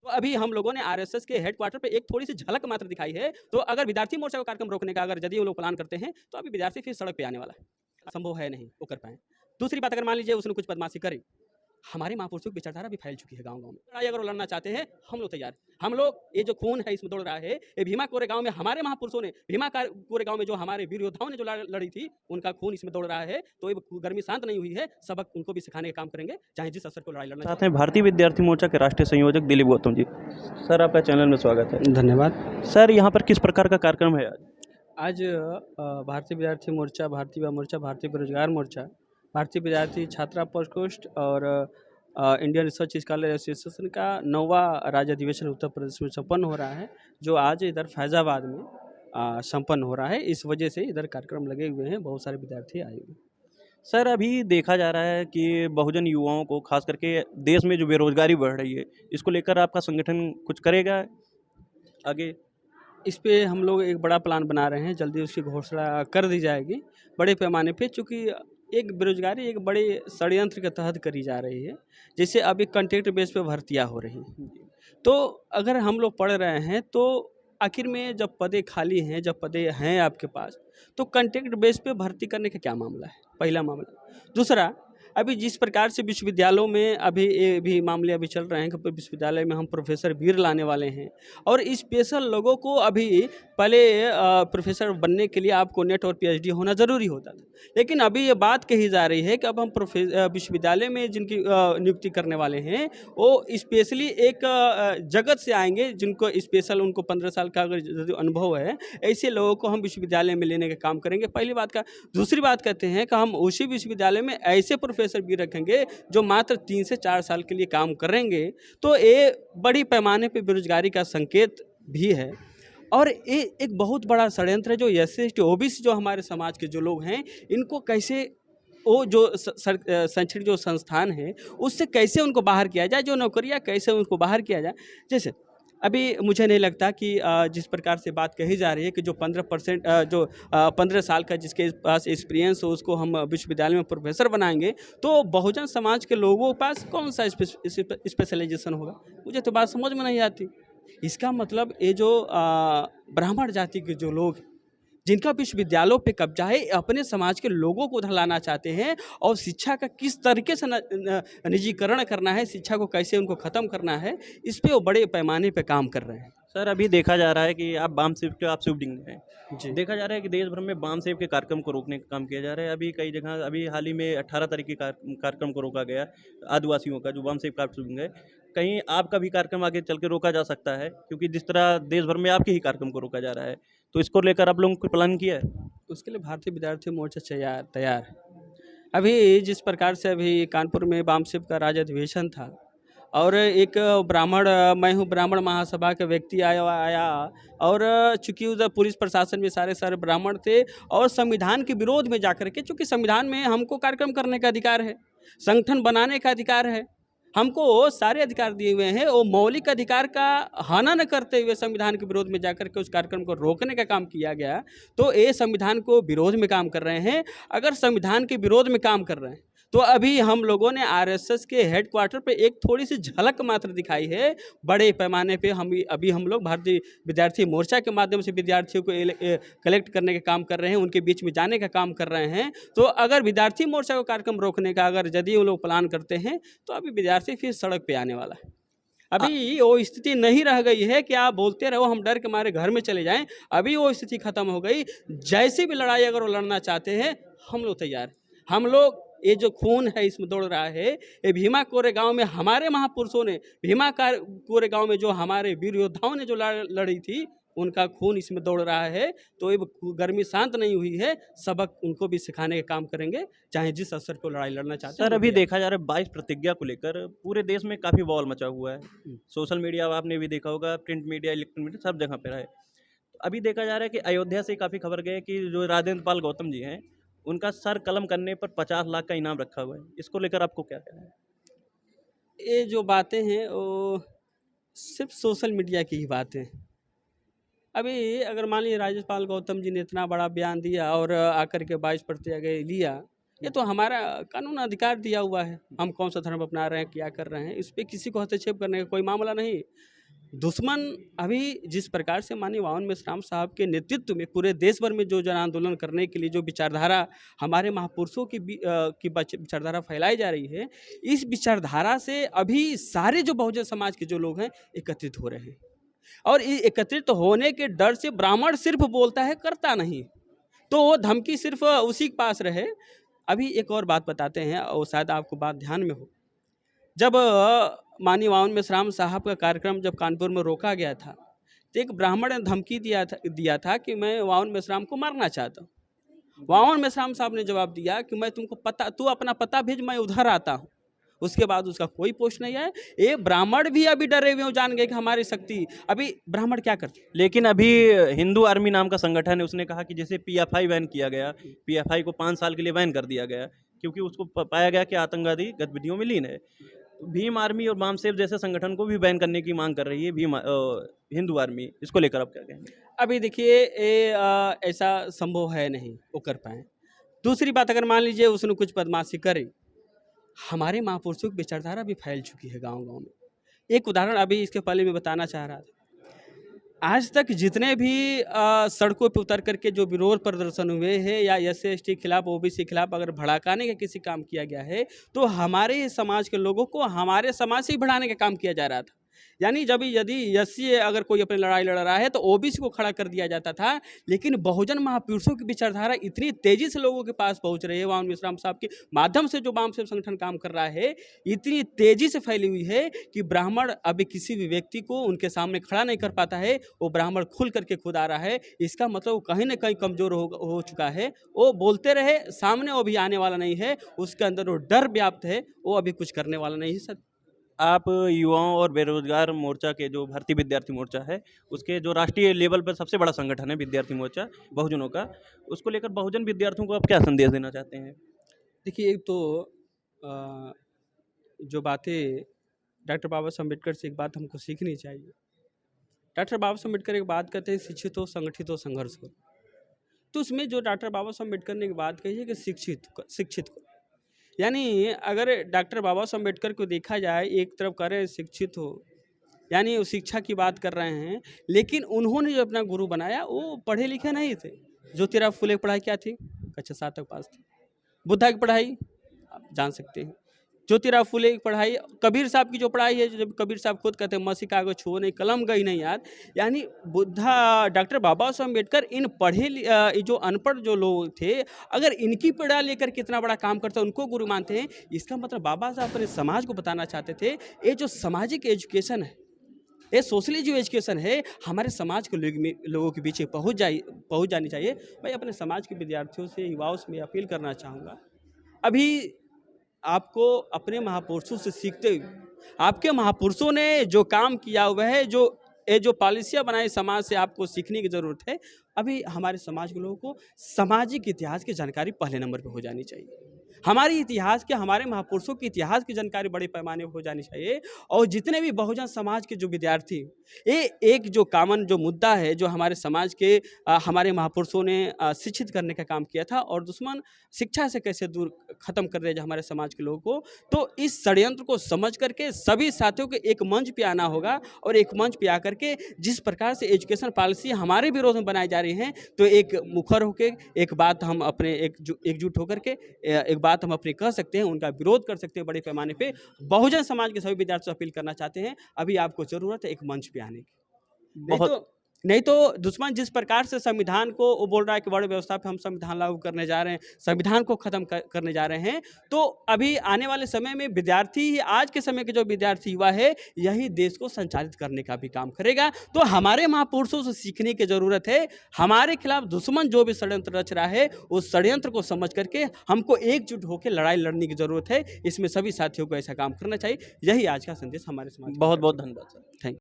तो अभी हम लोगों ने आरएसएस के हेडक्वार्टर पे एक थोड़ी-सी झलक मात्र दिखाई है, तो अगर विद्यार्थी मोर्चा का कार्यक्रम रोकने का अगर यदि वो लोग प्लान करते हैं, तो अभी विद्यार्थी फिर सड़क पे आने वाला है। संभव है नहीं वो कर पाएँ। दूसरी बात, अगर मान लीजिए उसने कुछ बदमाशी करी, हमारे महापुरुषों की विचारधारा भी फैल चुकी है गाँव-गाँव में। लड़ाई अगर वो लड़ना चाहते हैं, हम लोग तैयार हैं। हम लोग ये जो खून है इसमें दौड़ रहा है, ये भीमा कोरेगाँव में हमारे महापुरुषों ने, कोरेगाँव में जो हमारे वीर योद्धाओं ने जो लड़ी थी, उनका खून इसमें दौड़ रहा है। तो ये गर्मी शांत नहीं हुई है, सबक उनको भी सिखाने का काम करेंगे, चाहे जिस अवसर को लड़ाई लड़ना साथ हैं भारतीय विद्यार्थी मोर्चा के राष्ट्रीय संयोजक दिलीप गौतम जी। सर, आपका चैनल में स्वागत है। धन्यवाद। सर, यहाँ पर किस प्रकार का कार्यक्रम है आज? आज भारतीय विद्यार्थी मोर्चा, भारतीय युवा मोर्चा, भारतीय बेरोजगार मोर्चा, भारतीय विद्यार्थी छात्रा प्रकोष्ठ और इंडियन रिसर्च स्कॉलर एसोसिएशन का 9वां राज्य अधिवेशन उत्तर प्रदेश में संपन्न हो रहा है, जो आज इधर फैज़ाबाद में संपन्न हो रहा है। इस वजह से इधर कार्यक्रम लगे हुए हैं, बहुत सारे विद्यार्थी आए हुए हैं। सर, अभी देखा जा रहा है कि बहुजन युवाओं को खास करके देश में जो बेरोजगारी बढ़ रही है, इसको लेकर आपका संगठन कुछ करेगा आगे? इस पे हम लोग एक बड़ा प्लान बना रहे हैं, जल्दी उसकी घोषणा कर दी जाएगी बड़े पैमाने पे, चूँकि एक बेरोजगारी एक बड़े षड्यंत्र के तहत करी जा रही है। जैसे अभी कॉन्ट्रैक्ट बेस पे भर्तियाँ हो रही हैं। तो अगर हम लोग पढ़ रहे हैं, तो आखिर में जब पदें खाली हैं, जब पदें हैं आपके पास, तो कॉन्ट्रैक्ट बेस पे भर्ती करने का क्या मामला है? पहला मामला। दूसरा, अभी जिस प्रकार से विश्वविद्यालयों में अभी ये भी मामले अभी चल रहे हैं कि विश्वविद्यालय में हम प्रोफेसर वीर लाने वाले हैं, और स्पेशल लोगों को अभी पहले प्रोफेसर बनने के लिए आपको नेट और पीएचडी होना ज़रूरी होता था, लेकिन अभी ये बात कही जा रही है कि अब हम विश्वविद्यालय में जिनकी नियुक्ति करने वाले हैं, वो स्पेशली एक जगत से आएंगे, जिनको स्पेशल उनको 15 साल का अगर यदि अनुभव है, ऐसे लोगों को हम विश्वविद्यालय में लेने का काम करेंगे, पहली बात का। दूसरी बात कहते हैं कि हम उसी विश्वविद्यालय में ऐसे प्रोफेसर भी रखेंगे जो मात्र 3 से 4 साल के लिए काम करेंगे। तो ये बड़ी पैमाने पे बेरोजगारी का संकेत भी है, और ये एक बहुत बड़ा षड्यंत्र है जो एससी एसटी ओबीसी जो हमारे समाज के जो लोग हैं, इनको कैसे वो जो शैक्षणिक जो संस्थान है उससे कैसे उनको बाहर किया जाए, जो नौकरियां कैसे उनको बाहर किया जाए। जैसे अभी मुझे नहीं लगता कि जिस प्रकार से बात कही जा रही है कि जो 15% जो 15 साल का जिसके पास एक्सपीरियंस हो उसको हम विश्वविद्यालय में प्रोफेसर बनाएंगे, तो बहुजन समाज के लोगों के पास कौन सा स्पेशलाइजेशन होगा? मुझे तो बात समझ में नहीं आती। इसका मतलब ये जो ब्राह्मण जाति के जो लोग, जिनका विश्वविद्यालयों पे कब्जा है, अपने समाज के लोगों को उधर लाना चाहते हैं, और शिक्षा का किस तरीके से निजीकरण करना है, शिक्षा को कैसे उनको ख़त्म करना है, इस पे वो बड़े पैमाने पे काम कर रहे हैं। सर, अभी देखा जा रहा है कि आप वाम सेव के आप शिवलिंग हैं। जी। देखा जा रहा है कि देश भर में वाम सेव के कार्यक्रम को रोकने का काम किया जा रहा है। अभी कई जगह अभी हाल ही में 18 तारीख के कार्यक्रम को रोका गया, आदिवासियों का जो वाम सेव का शिवलिंग है। कहीं आपका भी कार्यक्रम आगे चल के रोका जा सकता है, क्योंकि जिस तरह देश भर में आपके ही कार्यक्रम को रोका जा रहा है, तो इसको लेकर आप लोगों को प्लान किया है? उसके लिए भारतीय विद्यार्थी मोर्चा तैयार है। अभी जिस प्रकार से अभी कानपुर में वामसिप का राज्य अधिवेशन था, और एक ब्राह्मण, मैं हूँ ब्राह्मण महासभा के व्यक्ति आया, और चूंकि उधर पुलिस प्रशासन में सारे सारे ब्राह्मण थे, और संविधान के विरोध में जाकर के, चूंकि संविधान में हमको कार्यक्रम करने का अधिकार है, संगठन बनाने का अधिकार है, हमको सारे अधिकार दिए हुए हैं, वो मौलिक अधिकार का हनन करते हुए संविधान के विरोध में जाकर के उस कार्यक्रम को रोकने का काम किया गया। तो ये संविधान को विरोध में काम कर रहे हैं। अगर संविधान के विरोध में काम कर रहे हैं, तो अभी हम लोगों ने आरएसएस के हेडक्वार्टर पे एक थोड़ी सी झलक मात्र दिखाई है। बड़े पैमाने पे हम लोग भारतीय विद्यार्थी मोर्चा के माध्यम से विद्यार्थियों को कलेक्ट करने का काम कर रहे हैं, उनके बीच में जाने का काम कर रहे हैं। तो अगर विद्यार्थी मोर्चा को कार्यक्रम रोकने का अगर यदि वो लोग प्लान करते हैं, तो अभी विद्यार्थी फिर सड़क पे आने वाला है। अभी वो स्थिति नहीं रह गई है कि आप बोलते रहो हम डर के मारे घर में चले जाएं। अभी वो स्थिति खत्म हो गई। जैसी भी लड़ाई अगर वो लड़ना चाहते हैं, हम लोग तैयार हैं। हम लोग, ये जो खून है इसमें दौड़ रहा है, ये भीमा कोरेगाँव में हमारे महापुरुषों ने, कोरेगाँव में जो हमारे वीर योद्धाओं ने जो लड़ी थी, उनका खून इसमें दौड़ रहा है। तो ये गर्मी शांत नहीं हुई है, सबक उनको भी सिखाने का काम करेंगे, चाहे जिस अवसर को लड़ाई लड़ना चाहते हैं। सर, अभी देखा जा रहा है 22 प्रतिज्ञा को लेकर पूरे देश में काफ़ी बवाल मचा हुआ है। सोशल मीडिया आपने भी देखा होगा, प्रिंट मीडिया, इलेक्ट्रॉनिक मीडिया, सब जगह पर है। अभी देखा जा रहा है कि अयोध्या से काफ़ी खबर गई है कि जो राजेंद्र पाल गौतम जी हैं, उनका सर कलम करने पर 50 लाख का इनाम रखा हुआ है। इसको लेकर आपको क्या कहना है? ये जो बातें हैं वो सिर्फ सोशल मीडिया की ही बातें हैं। अभी अगर मान लीजिए राज्यपाल गौतम जी ने इतना बड़ा बयान दिया और आकर के 22 प्रतिज्ञा लिया, ये तो हमारा कानून अधिकार दिया हुआ है। हम कौन सा धर्म अपना रहे हैं, क्या कर रहे हैं, इस पर किसी को हस्तक्षेप करने का कोई मामला नहीं। दुश्मन अभी जिस प्रकार से माननीय वावन मेश्राम साहब के नेतृत्व में पूरे देश भर में जो जन आंदोलन करने के लिए जो विचारधारा हमारे महापुरुषों की विचारधारा फैलाई जा रही है, इस विचारधारा से अभी सारे जो बहुजन समाज के जो लोग हैं एकत्रित हो रहे हैं। और एकत्रित होने के डर से ब्राह्मण सिर्फ बोलता है, करता नहीं, तो वो धमकी सिर्फ उसी के पास रहे। अभी एक और बात बताते हैं और शायद आपको बात ध्यान में हो। जब माननीय वावन मेश्राम साहब का कार्यक्रम जब कानपुर में रोका गया था, तो एक ब्राह्मण ने धमकी दिया था कि मैं वावन मेश्राम को मारना चाहता हूँ। वावन मेश्राम साहब ने जवाब दिया कि मैं तुमको तू अपना पता भेज, मैं उधर आता हूँ। उसके बाद उसका कोई पोस्ट नहीं है। ये ब्राह्मण भी अभी डरे हुए जान गए कि हमारी शक्ति, अभी ब्राह्मण क्या करते। लेकिन अभी हिंदू आर्मी नाम का संगठन है, उसने कहा कि जैसे पीएफआई बैन किया गया, पीएफआई को 5 साल के लिए बैन कर दिया गया क्योंकि उसको पाया गया कि आतंकवादी गतिविधियों में लीन है। भीम आर्मी और वामसेव जैसे संगठन को भी बैन करने की मांग कर रही है हिंदू आर्मी। इसको लेकर आप क्या कहेंगे? अभी देखिए ऐसा संभव है नहीं वो कर पाए। दूसरी बात, अगर मान लीजिए उसने कुछ बदमाशी करे, हमारे महापुरुषों की विचारधारा भी फैल चुकी है गांव-गांव में। एक उदाहरण अभी इसके पहले मैं बताना चाह रहा था। आज तक जितने भी सड़कों पे उतर करके जो विरोध प्रदर्शन हुए हैं या एससी/एसटी के खिलाफ, ओबीसी के खिलाफ अगर भड़काने का किसी काम किया गया है, तो हमारे समाज के लोगों को हमारे समाज से ही भड़ाने का काम किया जा रहा था। यानी यदि एससी अगर कोई अपनी लड़ाई लड़ रहा है तो ओबीसी को खड़ा कर दिया जाता था। लेकिन बहुजन महापुरुषों की विचारधारा इतनी तेजी से लोगों के पास पहुंच रही है, वावन मेश्राम साहब के माध्यम से जो वामसेव संगठन काम कर रहा है, इतनी तेजी से फैली हुई है कि ब्राह्मण अभी किसी भी व्यक्ति को उनके सामने खड़ा नहीं कर पाता है। वो ब्राह्मण खुल करके खुद आ रहा है। इसका मतलब वो कहीं ना कहीं कमजोर हो चुका है। वो बोलते रहे, सामने वो भी आने वाला नहीं है, उसके अंदर वो डर व्याप्त है, वो अभी कुछ करने वाला नहीं है। सर, आप युवाओं और बेरोजगार मोर्चा के जो भारतीय विद्यार्थी मोर्चा है, उसके जो राष्ट्रीय लेवल पर सबसे बड़ा संगठन है विद्यार्थी मोर्चा बहुजनों का, उसको लेकर बहुजन विद्यार्थियों को आप क्या संदेश देना चाहते हैं? देखिए, एक तो जो बातें डॉक्टर बाबा साहब अम्बेडकर से एक बात हमको सीखनी चाहिए। डॉक्टर बाबा साहब अम्बेडकर एक बात कहते हैं, शिक्षित हो, संगठित हो, संघर्ष करो। तो उसमें जो डॉक्टर बाबा साहब अम्बेडकर ने एक बात कही है कि शिक्षित को, यानी अगर डॉक्टर बाबा साहब अम्बेडकर को देखा जाए, एक तरफ कह रहे हैं शिक्षित हो, यानी वो शिक्षा की बात कर रहे हैं, लेकिन उन्होंने जो अपना गुरु बनाया वो पढ़े लिखे नहीं थे। ज्योतिराव फुले की पढ़ाई क्या थी? कक्षा 7 तक पास थे। बुद्धा की पढ़ाई आप जान सकते हैं। ज्योतिराव फुले की पढ़ाई, कबीर साहब की जो पढ़ाई है, जब कबीर साहब खुद कहते हैं मसी कागज छुओ नहीं, कलम गई नहीं याद। यानी डॉक्टर बाबा साहब अम्बेडकर इन जो अनपढ़ जो लोग थे, अगर इनकी पढ़ा लेकर कितना बड़ा काम करते उनको गुरु मानते हैं। इसका मतलब बाबा साहब अपने समाज को बताना चाहते थे, ये जो सामाजिक एजुकेशन है, ये सोशली जो एजुकेशन है, हमारे समाज के लोगों के बीच पहुँच जानी चाहिए। मैं अपने समाज के विद्यार्थियों से, युवाओं से मैं अपील करना चाहूँगा, अभी आपको अपने महापुरुषों से सीखते हुए, आपके महापुरुषों ने जो काम किया हुआ है, जो पॉलिसियाँ बनाई समाज से, आपको सीखने की ज़रूरत है। अभी हमारे समाज के लोगों को सामाजिक इतिहास की जानकारी पहले नंबर पे हो जानी चाहिए। हमारे इतिहास के, हमारे महापुरुषों के इतिहास की जानकारी बड़े पैमाने पर हो जानी चाहिए। और जितने भी बहुजन समाज के जो विद्यार्थी, ये एक जो कॉमन जो मुद्दा है, जो हमारे समाज के हमारे महापुरुषों ने शिक्षित करने का काम किया था, और दुश्मन शिक्षा से कैसे दूर खत्म कर रहे हमारे समाज के लोगों को, तो इस षड्यंत्र को समझ करके सभी साथियों को एक मंच पे आना होगा। और एक मंच पे आकर के जिस प्रकार से एजुकेशन पॉलिसी हमारे विरोध में बनाई जा रही हैं, तो एक मुखर होकर एक बात हम अपने एकजुट होकर के एक बात हम अपनी कह सकते हैं, उनका विरोध कर सकते हैं बड़े पैमाने पे। बहुजन समाज के सभी विद्यार्थियों से अपील करना चाहते हैं, अभी आपको जरूरत है एक मंच पे आने की। नहीं तो दुश्मन जिस प्रकार से संविधान को वो बोल रहा है कि वर्ण व्यवस्था पे हम संविधान लागू करने जा रहे हैं, संविधान को खत्म करने जा रहे हैं, तो अभी आने वाले समय में विद्यार्थी ही, आज के समय के जो विद्यार्थी युवा है, यही देश को संचालित करने का भी काम करेगा। तो हमारे महापुरुषों से सीखने की जरूरत है। हमारे खिलाफ दुश्मन जो भी षड्यंत्र रच रहा है, उस षड्यंत्र को समझ करके हमको एकजुट होकर लड़ाई लड़ने की जरूरत है। इसमें सभी साथियों को ऐसा काम करना चाहिए। यही आज का संदेश हमारे समाज। बहुत बहुत धन्यवाद सर। Thank you.